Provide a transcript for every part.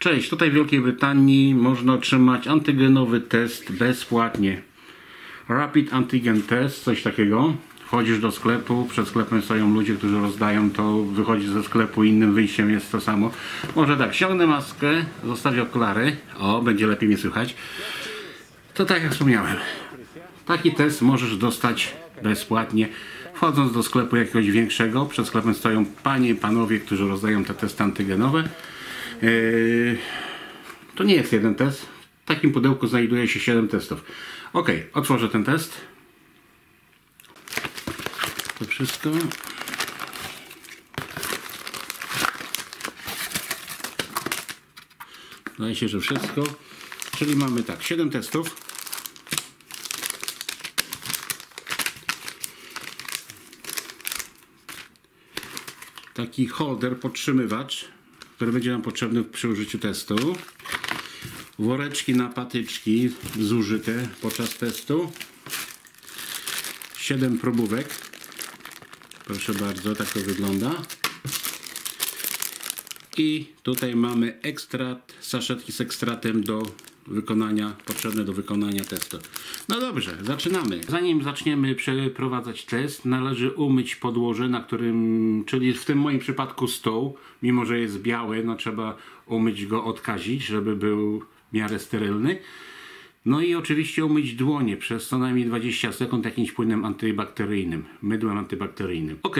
Cześć, tutaj w Wielkiej Brytanii można otrzymać antygenowy test bezpłatnie. Rapid Antigen Test, coś takiego. Wchodzisz do sklepu, przed sklepem stoją ludzie, którzy rozdają to, wychodzisz ze sklepu, innym wyjściem jest to samo. Może tak, ściągnę maskę, zostawię okulary, o, będzie lepiej mnie słychać. To tak jak wspomniałem, taki test możesz dostać bezpłatnie. Wchodząc do sklepu jakiegoś większego, przed sklepem stoją panie i panowie, którzy rozdają te testy antygenowe. To nie jest jeden test. W takim pudełku znajduje się 7 testów. Ok, otworzę ten test. To wszystko. Wydaje się, że wszystko. Czyli mamy tak, 7 testów. Taki holder, podtrzymywacz, który będzie nam potrzebny przy użyciu testu. Woreczki na patyczki zużyte podczas testu. 7 próbówek. Proszę bardzo, tak to wygląda. I tutaj mamy ekstrakt, saszetki z ekstratem potrzebne do wykonania testu. No dobrze, zaczynamy. Zanim zaczniemy przeprowadzać test, należy umyć podłoże, na którym, czyli w tym moim przypadku stół, mimo że jest biały, no trzeba umyć go, odkazić, żeby był w miarę sterylny. No i oczywiście umyć dłonie przez co najmniej 20 sekund jakimś płynem antybakteryjnym, mydłem antybakteryjnym. Ok,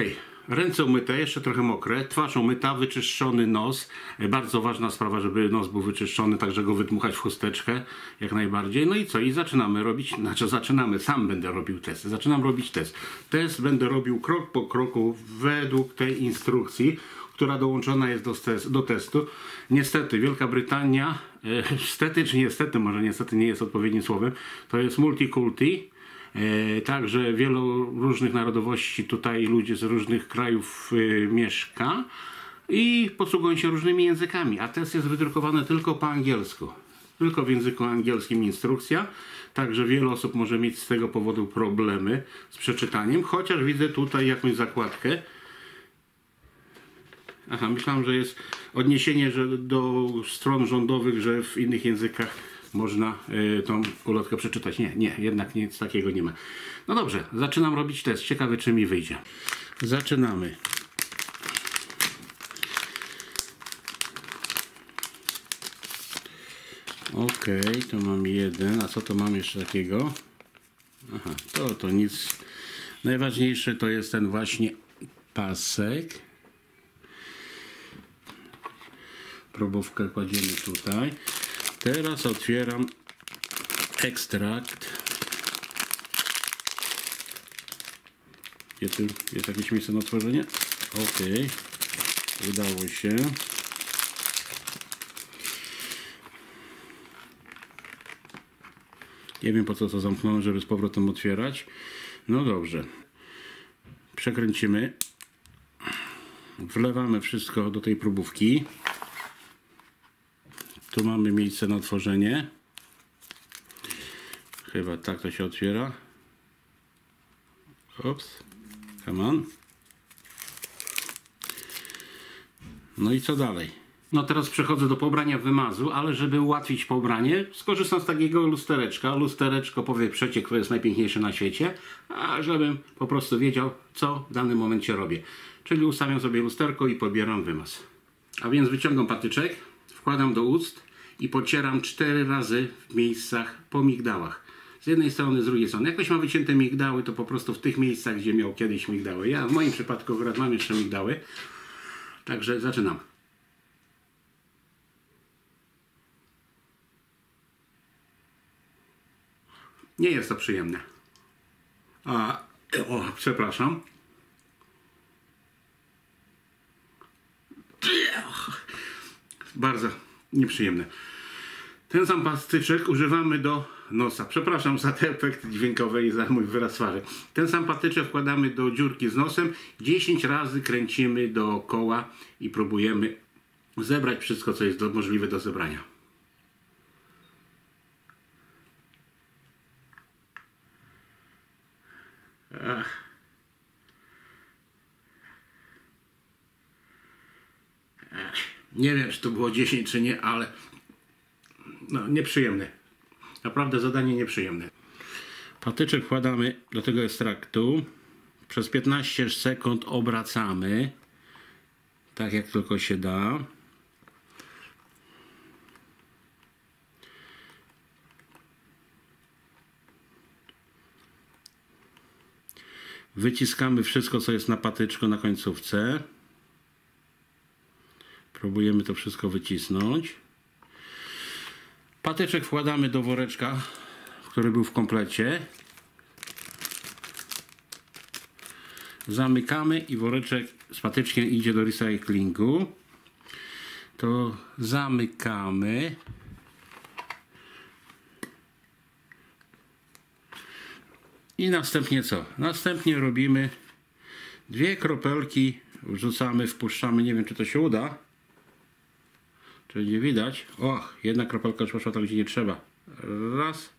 ręce umyte, jeszcze trochę mokre, twarz umyta, wyczyszczony nos. Bardzo ważna sprawa, żeby nos był wyczyszczony, także go wydmuchać w chusteczkę jak najbardziej. No i co? I zaczynamy robić, sam będę robił test. Zaczynam robić test. Test będę robił krok po kroku według tej instrukcji, która dołączona jest do testu. Niestety Wielka Brytania, stety czy niestety, może niestety nie jest odpowiednim słowem, to jest multikulti. Także wielu różnych narodowości tutaj, ludzie z różnych krajów mieszka i posługują się różnymi językami, a test jest wydrukowany tylko po angielsku. Tylko w języku angielskim instrukcja, także wiele osób może mieć z tego powodu problemy z przeczytaniem, chociaż widzę tutaj jakąś zakładkę. Aha, myślałem, że jest odniesienie do stron rządowych, że w innych językach można tą ulotkę przeczytać. Nie, jednak nic takiego nie ma. No dobrze, zaczynam robić test. Ciekawe, czy mi wyjdzie. Zaczynamy. Ok, to mam jeden. A co to mam jeszcze takiego? Aha, to nic. Najważniejsze to jest ten właśnie pasek. Probówkę kładziemy tutaj. Teraz otwieram ekstrakt. Jest jakieś miejsce na otworzenie? Ok. Udało się. Nie wiem, po co to zamknąłem, żeby z powrotem otwierać. No dobrze. Przekręcimy. Wlewamy wszystko do tej próbówki. Tu mamy miejsce na otworzenie. Chyba tak to się otwiera. Ops. Come on. No i co dalej? No teraz przechodzę do pobrania wymazu, ale żeby ułatwić pobranie, skorzystam z takiego lustereczka. Lustereczko powie przeciek, które jest najpiękniejsze na świecie, a żebym po prostu wiedział, co w danym momencie robię. Czyli ustawiam sobie lusterko i pobieram wymaz. A więc wyciągam patyczek, wkładam do ust i pocieram 4 razy w miejscach po migdałach. Z jednej strony, z drugiej strony. Jak ktoś ma wycięte migdały, to po prostu w tych miejscach, gdzie miał kiedyś migdały. Ja w moim przypadku akurat mam jeszcze migdały. Także zaczynam. Nie jest to przyjemne. Przepraszam. Bardzo nieprzyjemne. Ten sam patyczek używamy do nosa. Przepraszam za te efekty dźwiękowe i za mój wyraz twarzy. Ten sam patyczek wkładamy do dziurki z nosem. 10 razy kręcimy dookoła i próbujemy zebrać wszystko, co jest możliwe do zebrania. Nie wiem, czy to było 10, czy nie, ale no, nieprzyjemne. Naprawdę zadanie nieprzyjemne. Patyczek wkładamy do tego ekstraktu. Przez 15 sekund obracamy. Tak jak tylko się da. Wyciskamy wszystko, co jest na patyczku na końcówce. Próbujemy to wszystko wycisnąć. Patyczek wkładamy do woreczka, który był w komplecie. Zamykamy i woreczek z patyczkiem idzie do recyklingu. To zamykamy. I następnie co? Następnie robimy 2 kropelki, wrzucamy, wpuszczamy, nie wiem czy to się uda, czy nie widać. Och, jedna kropelka już poszła tam gdzie nie trzeba. Raz.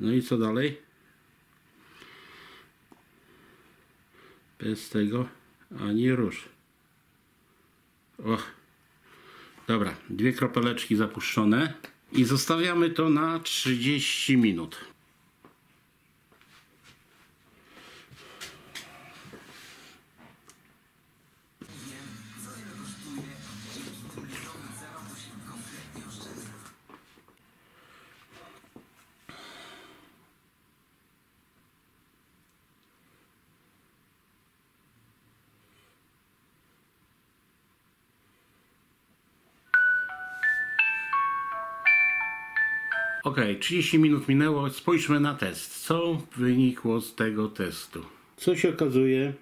No i co dalej? Bez tego ani rusz. Och. Dobra, 2 kropeleczki zapuszczone i zostawiamy to na 30 minut. Ok, 30 minut minęło, spójrzmy na test. Co wynikło z tego testu? Co się okazuje?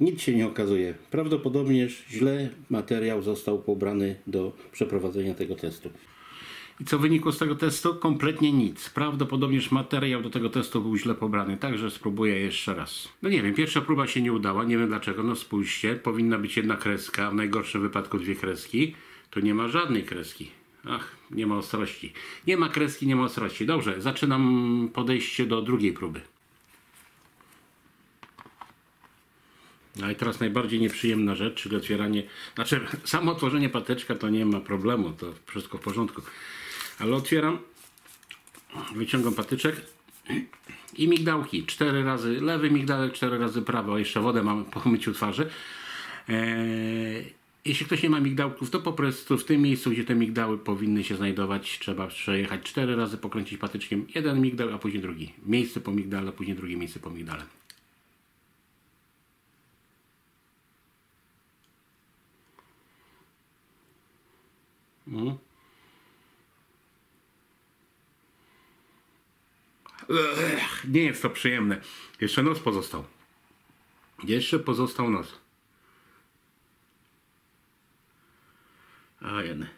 Nic się nie okazuje. Prawdopodobnie źle materiał został pobrany do przeprowadzenia tego testu. I co wynikło z tego testu? Kompletnie nic. Prawdopodobnie materiał do tego testu był źle pobrany, także spróbuję jeszcze raz. No nie wiem, pierwsza próba się nie udała, nie wiem dlaczego. No spójrzcie, powinna być jedna kreska, w najgorszym wypadku 2 kreski. Tu nie ma żadnej kreski. Ach, nie ma ostrości. Nie ma kreski, nie ma ostrości. Dobrze, zaczynam podejście do drugiej próby. No i teraz najbardziej nieprzyjemna rzecz, czyli otwieranie, znaczy samo otworzenie patyczka to nie ma problemu, to wszystko w porządku. Ale otwieram, wyciągam patyczek i migdałki. 4 razy lewy migdałek, 4 razy prawy. O, jeszcze wodę mam po myciu twarzy. Jeśli ktoś nie ma migdałków, to po prostu w tym miejscu, gdzie te migdały powinny się znajdować, trzeba przejechać 4 razy, pokręcić patyczkiem. Jeden migdał, a później drugi. Miejsce po migdale, później drugie miejsce po migdale. Nie jest to przyjemne. Jeszcze nos pozostał. Jeszcze pozostał nos. A jeden.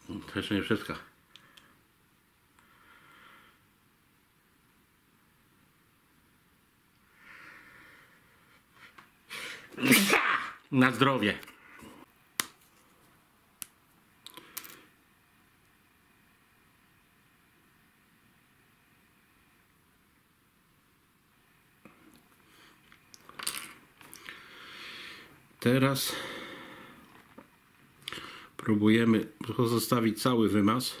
To jeszcze nie wszystko. Na zdrowie. Teraz próbujemy pozostawić cały wymaz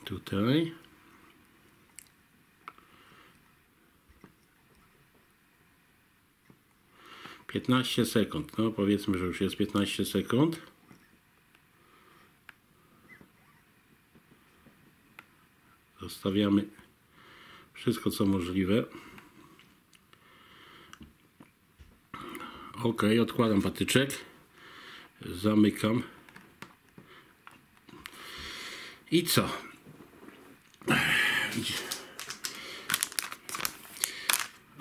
tutaj. Piętnaście sekund. No powiedzmy, że już jest 15 sekund. Zostawiamy wszystko co możliwe. Ok, odkładam patyczek. Zamykam. I co?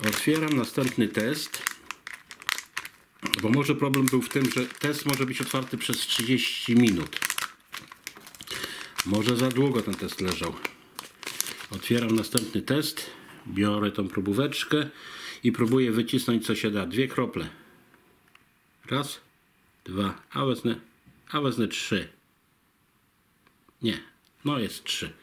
Otwieram następny test. Bo może problem był w tym, że test może być otwarty przez 30 minut. Może za długo ten test leżał. Otwieram następny test. Biorę tą próbóweczkę i próbuję wycisnąć co się da. 2 krople. Raz, 2, a wezmę 3. Nie, no jest 3.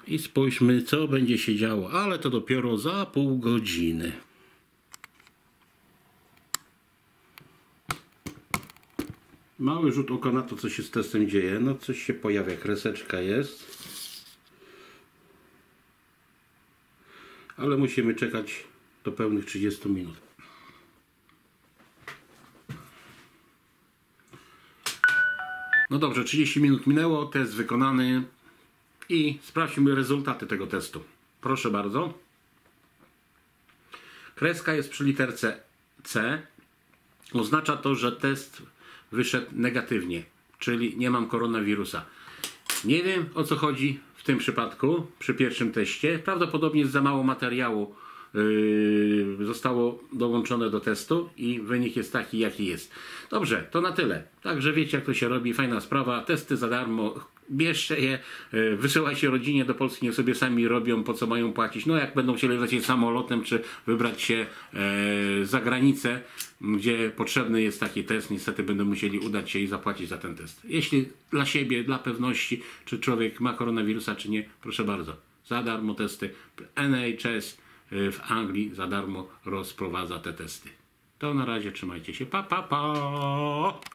I spójrzmy, co będzie się działo, ale to dopiero za pół godziny. Mały rzut oka na to, co się z testem dzieje. No coś się pojawia, kreseczka jest. Ale musimy czekać do pełnych 30 minut. No dobrze, 30 minut minęło, test wykonany i sprawdźmy rezultaty tego testu. Proszę bardzo. Kreska jest przy literce C. Oznacza to, że test wyszedł negatywnie, czyli nie mam koronawirusa. Nie wiem, o co chodzi w tym przypadku, przy pierwszym teście. Prawdopodobnie za mało materiału zostało dołączone do testu i wynik jest taki, jaki jest. Dobrze, to na tyle. Także wiecie, jak to się robi. Fajna sprawa. Testy za darmo. Bierzcie je, wysyłajcie rodzinie do Polski, niech sobie sami robią, po co mają płacić. No jak będą chcieli lecieć samolotem, czy wybrać się za granicę, gdzie potrzebny jest taki test, niestety będą musieli udać się i zapłacić za ten test. Jeśli dla siebie, dla pewności, czy człowiek ma koronawirusa, czy nie, proszę bardzo. Za darmo testy. NHS w Anglii za darmo rozprowadza te testy. To na razie, trzymajcie się. Pa, pa, pa!